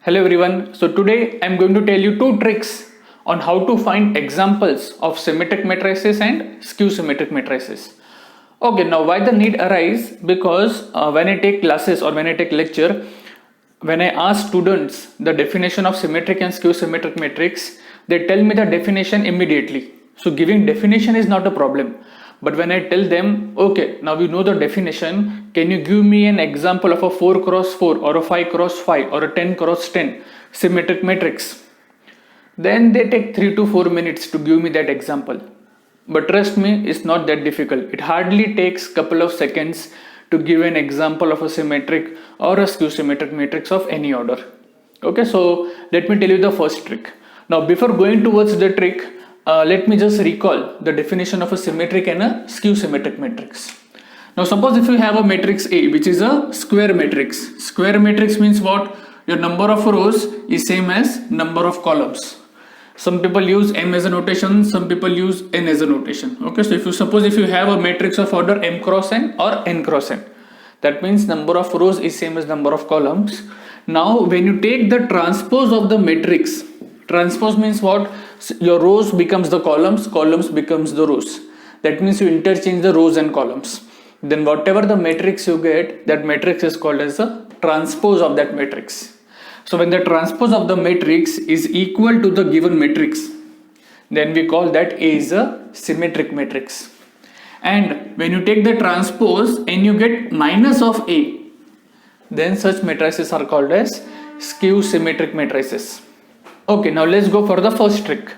Hello everyone. So today I'm going to tell you two tricks on how to find examples of symmetric matrices and skew symmetric matrices. Okay, now why the need arise? Because when I take classes or when I take lecture, when I ask students the definition of symmetric and skew symmetric matrix, they tell me the definition immediately. So giving definition is not a problem. But when I tell them, okay, now we know the definition, can you give me an example of a 4 cross 4 or a 5 cross 5 or a 10 cross 10 symmetric matrix? Then they take 3 to 4 minutes to give me that example. But trust me, it's not that difficult. It hardly takes couple of seconds to give an example of a symmetric or a skew symmetric matrix of any order. Okay, so let me tell you the first trick. Now before going towards the trick, let me just recall the definition of a symmetric and a skew symmetric matrix. Now suppose if you have a matrix A which is a square matrix. Square matrix means what? Your number of rows is same as number of columns. Some people use M as a notation, some people use N as a notation. Okay, so if you have a matrix of order M cross N or N cross N, that means number of rows is same as number of columns. Now when you take the transpose of the matrix, transpose means what? Your rows becomes the columns, columns becomes the rows. That means you interchange the rows and columns. Then whatever the matrix you get, that matrix is called as a transpose of that matrix. So when the transpose of the matrix is equal to the given matrix, then we call that A is a symmetric matrix. And when you take the transpose and you get minus of A, then such matrices are called as skew symmetric matrices. Okay, now let's go for the first trick.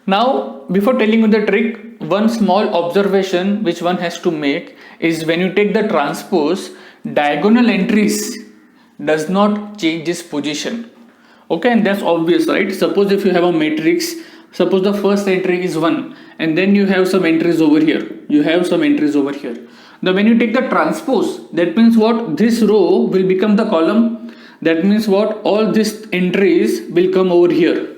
Now, before telling you the trick, one small observation which one has to make is when you take the transpose, diagonal entries does not change its position. Okay, and that's obvious, right? Suppose if you have a matrix, suppose the first entry is 1 and then you have some entries over here. Now when you take the transpose, that means what? This row will become the column. That means what? All these entries will come over here.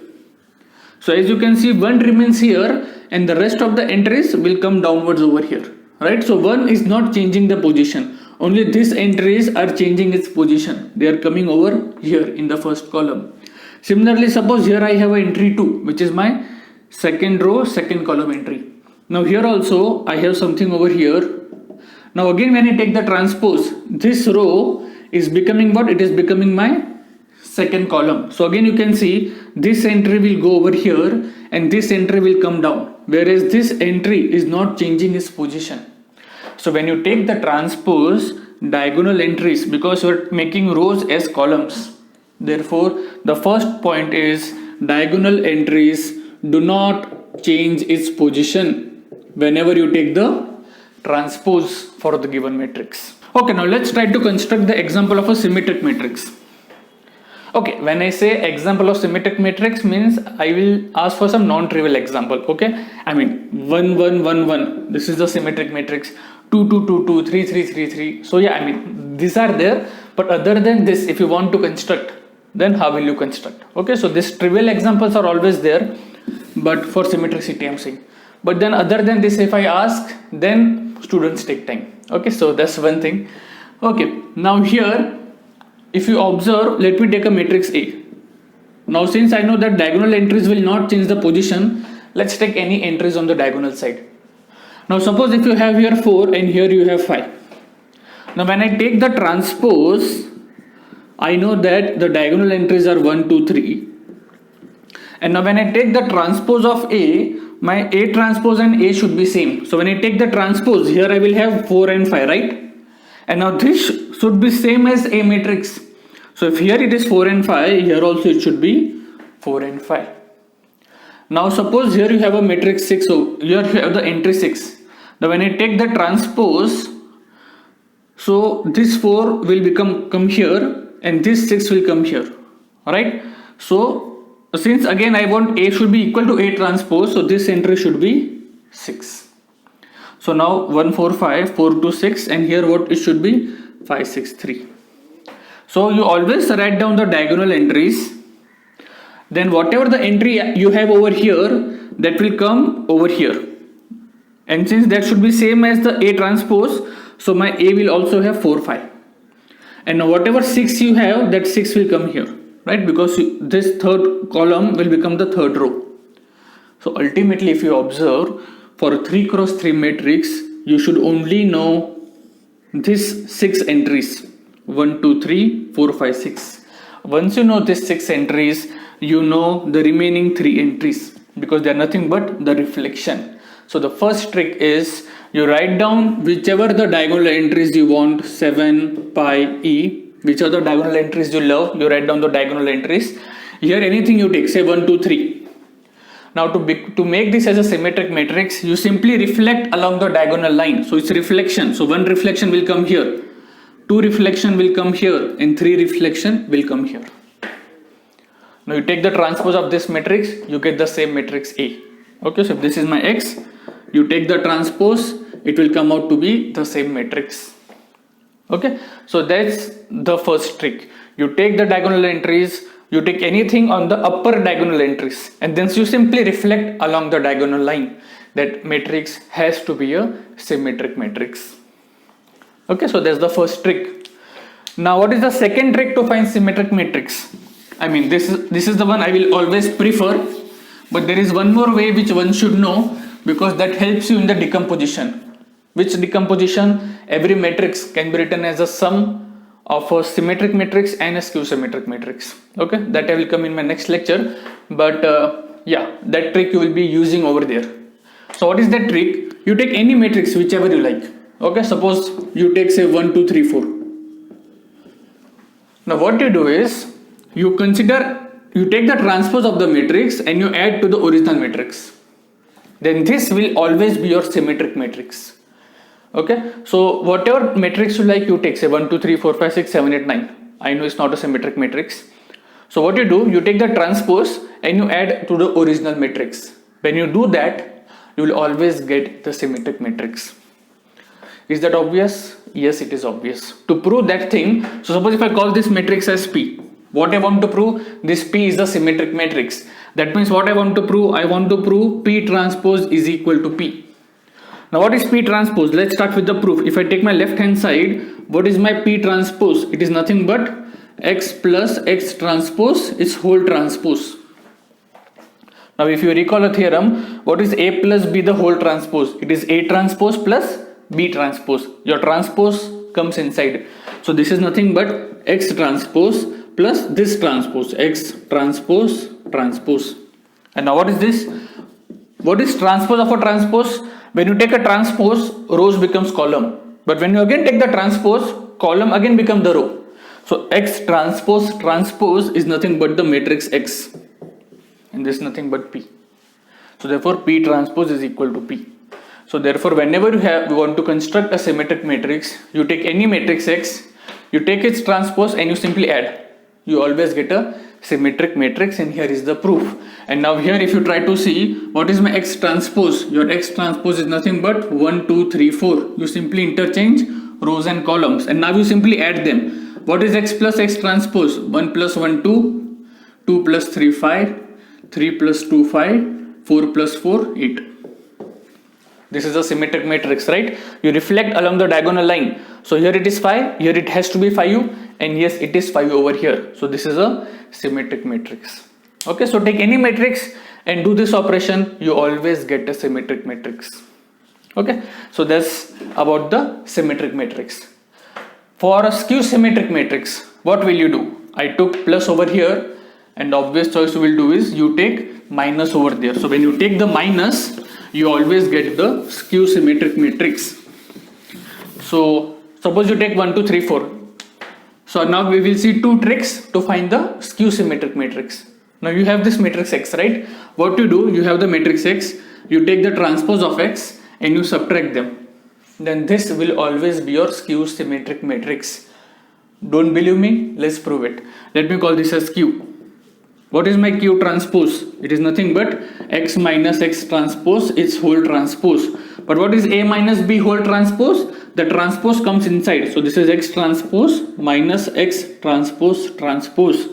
So as you can see, 1 remains here and the rest of the entries will come downwards over here, right? So 1 is not changing the position. Only these entries are changing its position. They are coming over here in the first column. Similarly, suppose here I have an entry 2, which is my second row, second column entry. Now here also I have something over here. Now again when I take the transpose, this row is becoming what? It is becoming my second column. So again you can see this entry will go over here and this entry will come down, whereas this entry is not changing its position. So when you take the transpose, diagonal entries, because you are making rows as columns, therefore the first point is diagonal entries do not change its position whenever you take the transpose for the given matrix. Okay, now let's try to construct the example of a symmetric matrix. Okay, when I say example of symmetric matrix means I will ask for some non-trivial example. Okay, I mean 1 1 1 1, this is the symmetric matrix. 2 2 2 2 3 3 3 3. So yeah, I mean these are there, but other than this, if you want to construct, then how will you construct? Okay, so these trivial examples are always there, but for symmetricity I'm saying. But then other than this, if I ask, then students take time. Okay, so that's one thing. Okay, now here if you observe, let me take a matrix A. Now since I know that diagonal entries will not change the position, let's take any entries on the diagonal side. Now suppose if you have here 4 and here you have 5. Now when I take the transpose, I know that the diagonal entries are 1 2 3. And now when I take the transpose of A, my A transpose and A should be same. So when I take the transpose, here I will have 4 and 5, right? And now this should be same as A matrix. So if here it is 4 and 5, here also it should be 4 and 5. Now suppose here you have a matrix 6, so here you have the entry 6. Now when I take the transpose, so this 4 will come here and this 6 will come here, alright? So since again I want A should be equal to A transpose, so this entry should be 6. So now 1 4 5 4 2 6 and here what it should be 5 6 3. So you always write down the diagonal entries, then whatever the entry you have over here, that will come over here, and since that should be same as the A transpose, so my A will also have 4 5, and now whatever 6 you have, that 6 will come here. right? Because this third column will become the third row. So ultimately, if you observe, for a 3 cross 3 matrix, you should only know these 6 entries: 1, 2, 3, 4, 5, 6. Once you know these 6 entries, you know the remaining 3 entries, because they are nothing but the reflection. So the first trick is you write down whichever the diagonal entries you want, 7, pi, e, whichever the diagonal entries you love, you write down the diagonal entries. Here anything you take, say 1, 2, 3. Now to make this as a symmetric matrix, you simply reflect along the diagonal line. So it's reflection. So 1 reflection will come here, 2 reflection will come here, and 3 reflection will come here. Now you take the transpose of this matrix, you get the same matrix A. Okay, so if this is my X, you take the transpose, it will come out to be the same matrix. Okay, so that's the first trick. You take the diagonal entries, you take anything on the upper diagonal entries, and then you simply reflect along the diagonal line. That matrix has to be a symmetric matrix. Okay, so that's the first trick. Now what is the second trick to find symmetric matrix? I mean, this is the one I will always prefer, but there is one more way which one should know, because that helps you in the decomposition. Which decomposition? Every matrix can be written as a sum of a symmetric matrix and a skew symmetric matrix. Okay, that I will come in my next lecture, but yeah, that trick you will be using over there. So what is that trick? You take any matrix whichever you like. Okay, suppose you take say 1, 2, 3, 4. Now what you do is you take the transpose of the matrix and you add to the original matrix. Then this will always be your symmetric matrix. Okay, so whatever matrix you like, you take, say 1, 2, 3, 4, 5, 6, 7, 8, 9. I know it's not a symmetric matrix. So what you do, you take the transpose and you add to the original matrix. When you do that, you will always get the symmetric matrix. Is that obvious? Yes, it is obvious. To prove that thing, so suppose if I call this matrix as P, what I want to prove, this P is a symmetric matrix. That means what I want to prove, I want to prove P transpose is equal to P. Now what is P transpose? Let's start with the proof. If I take my left hand side, what is my P transpose? It is nothing but X plus X transpose is whole transpose. Now if you recall a theorem, what is A plus B the whole transpose? It is A transpose plus B transpose. Your transpose comes inside. So this is nothing but X transpose plus this transpose, X transpose transpose. And now what is this? What is transpose of a transpose? When you take a transpose, rows becomes column. But when you again take the transpose, column again become the row. So X transpose transpose is nothing but the matrix X. And this is nothing but P. So therefore P transpose is equal to P. So therefore whenever you want to construct a symmetric matrix, you take any matrix X, you take its transpose and you simply add. You always get a symmetric matrix, and here is the proof. And now here if you try to see what is my X transpose, your X transpose is nothing but 1, 2, 3, 4. You simply interchange rows and columns, and now you simply add them. What is X plus X transpose? 1 plus 1, 2, 2 plus 3, 5, 3 plus 2, 5, 4 plus 4, 8. This is a symmetric matrix, right? You reflect along the diagonal line. So here it is 5, here it has to be 5, and yes, it is 5 over here. So this is a symmetric matrix. Okay, so take any matrix and do this operation, you always get a symmetric matrix. Okay, so that's about the symmetric matrix. For a skew symmetric matrix, what will you do? I took plus over here, and the obvious choice you will do is you take minus over there. So when you take the minus, you always get the skew symmetric matrix. So suppose you take 1, 2, 3, 4. So now we will see two tricks to find the skew symmetric matrix. Now you have this matrix X, right? What you do, you have the matrix X, you take the transpose of X and you subtract them. Then this will always be your skew symmetric matrix. Don't believe me? Let's prove it. Let me call this as Q. What is my Q transpose? It is nothing but X minus X transpose, its whole transpose. But what is A minus B whole transpose? The transpose comes inside. So this is X transpose minus X transpose transpose.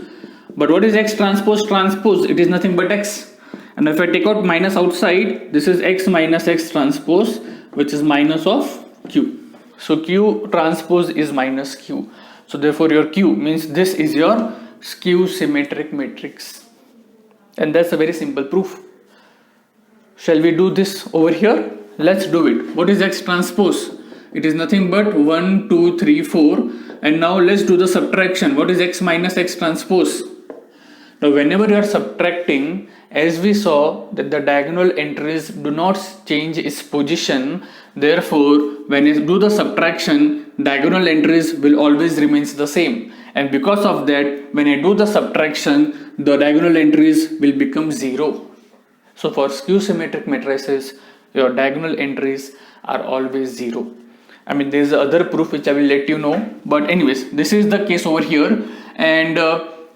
But what is X transpose transpose? It is nothing but X. And if I take out minus outside, this is X minus X transpose, which is minus of Q. So Q transpose is minus Q. So therefore your Q means this is your skew symmetric matrix. And that's a very simple proof. Shall we do this over here? Let's do it. What is X transpose? It is nothing but 1, 2, 3, 4. And now let's do the subtraction. What is X minus X transpose? Now whenever you are subtracting, as we saw that the diagonal entries do not change its position, therefore when you do the subtraction, diagonal entries will always remain the same. And because of that, when I do the subtraction, the diagonal entries will become 0. So for skew symmetric matrices, your diagonal entries are always 0. I mean, there is other proof which I will let you know, but anyways, this is the case over here. And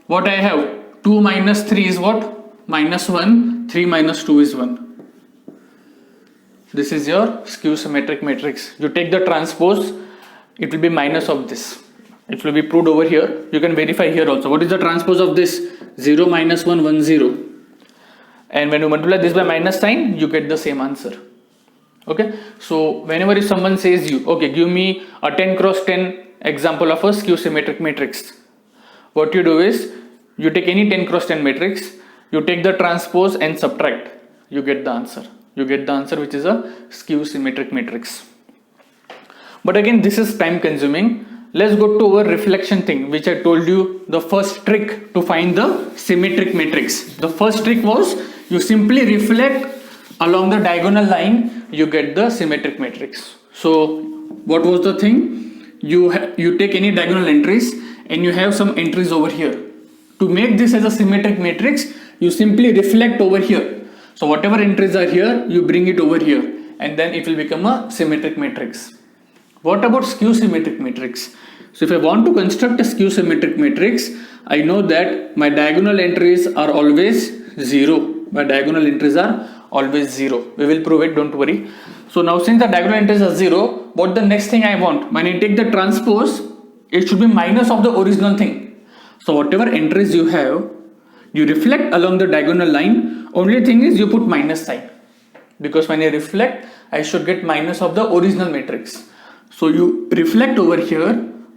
what I have, 2 minus 3 is what? Minus 1, 3 minus 2 is 1. This is your skew symmetric matrix. You take the transpose, it will be minus of this. It will be proved over here. You can verify here also. What is the transpose of this? 0 minus 1, 1, 0. And when you multiply this by minus sign, you get the same answer. Okay. So whenever if someone says you, okay, give me a 10 cross 10 example of a skew symmetric matrix. What you do is, you take any 10 cross 10 matrix, you take the transpose and subtract. You get the answer. You get the answer which is a skew symmetric matrix. But again, this is time consuming. Let's go to our reflection thing, which I told you the first trick to find the symmetric matrix. The first trick was you simply reflect along the diagonal line, you get the symmetric matrix. So what was the thing? You take any diagonal entries and you have some entries over here. To make this as a symmetric matrix, you simply reflect over here. So whatever entries are here, you bring it over here and then it will become a symmetric matrix. What about skew symmetric matrix? So if I want to construct a skew symmetric matrix, I know that my diagonal entries are always 0. My diagonal entries are always 0. We will prove it, don't worry. So now since the diagonal entries are 0, what the next thing I want? When I take the transpose, it should be minus of the original thing. So whatever entries you have, you reflect along the diagonal line. Only thing is you put minus sign. Because when I reflect, I should get minus of the original matrix. So you reflect over here.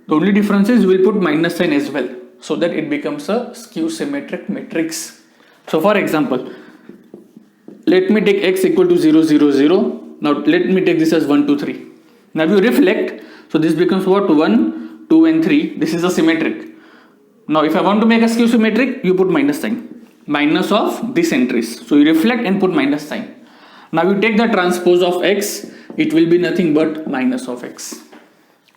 The only difference is you will put minus sign as well, so that it becomes a skew symmetric matrix. So for example, let me take x equal to 0, 0, 0. Now let me take this as 1, 2, 3. Now you reflect, so this becomes what? 1, 2 and 3. This is a symmetric. Now if I want to make a skew symmetric, you put minus sign. Minus of these entries. So you reflect and put minus sign. Now you take the transpose of x, it will be nothing but minus of x.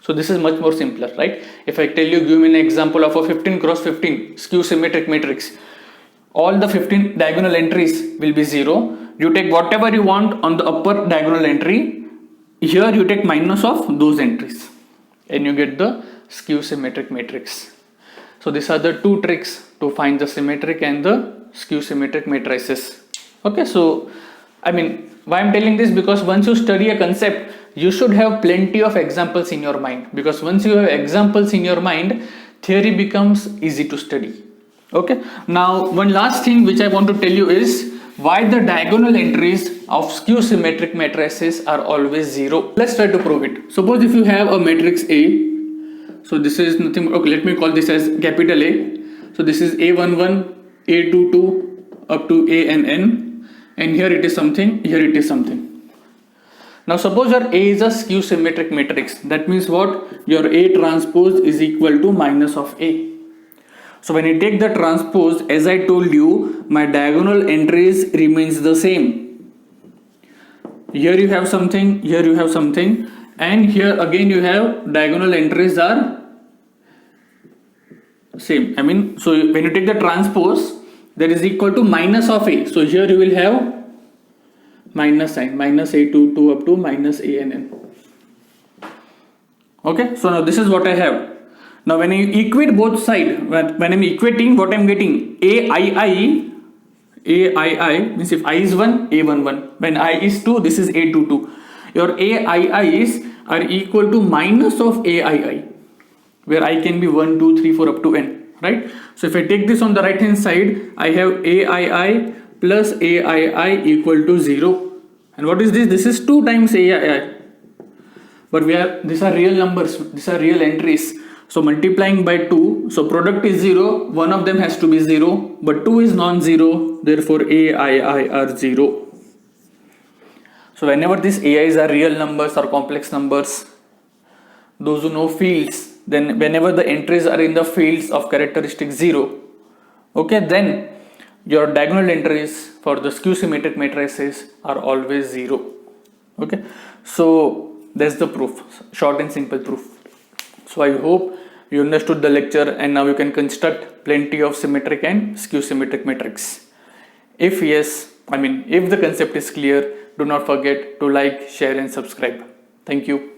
So this is much more simpler, right? If I tell you, give me an example of a 15 cross 15 skew symmetric matrix. All the 15 diagonal entries will be 0. You take whatever you want on the upper diagonal entry. Here you take minus of those entries. And you get the skew symmetric matrix. So these are the two tricks to find the symmetric and the skew symmetric matrices. Okay, so I mean, why I'm telling this? Because once you study a concept, you should have plenty of examples in your mind. Because once you have examples in your mind, theory becomes easy to study. Okay. Now, one last thing which I want to tell you is why the diagonal entries of skew symmetric matrices are always 0. Let's try to prove it. Suppose if you have a matrix A. So this is nothing. Okay, let me call this as capital A. So this is A11, A22 up to ANN. And here it is something, here it is something. Now suppose your A is a skew symmetric matrix. That means what? Your A transpose is equal to minus of A. So when you take the transpose, as I told you, my diagonal entries remains the same. Here you have something, here you have something, and here again you have diagonal entries are same. I mean, so when you take the transpose, that is equal to minus of A. So here you will have minus sign, minus A22 up to minus ANN. Okay, so now this is what I have. Now when I equate both sides, when I'm equating, what I'm getting? AII means if I is 1, A11. When I is 2, this is A22. Your AIIs are equal to minus of AII, where I can be 1, 2, 3, 4 up to N. Right? So if I take this on the right hand side, I have AII plus AII equal to 0. And what is this? This is 2 times AII. But these are real numbers, these are real entries. So multiplying by 2, so product is 0, one of them has to be 0, but 2 is non-zero, therefore A, I are 0. So whenever these AIs are real numbers or complex numbers, those who know fields, then whenever the entries are in the fields of characteristic 0, okay, then your diagonal entries for the skew symmetric matrices are always 0. Okay, so that's the proof, short and simple proof. So I hope you understood the lecture and now you can construct plenty of symmetric and skew symmetric matrix. If yes, if the concept is clear, do not forget to like, share and subscribe. Thank you.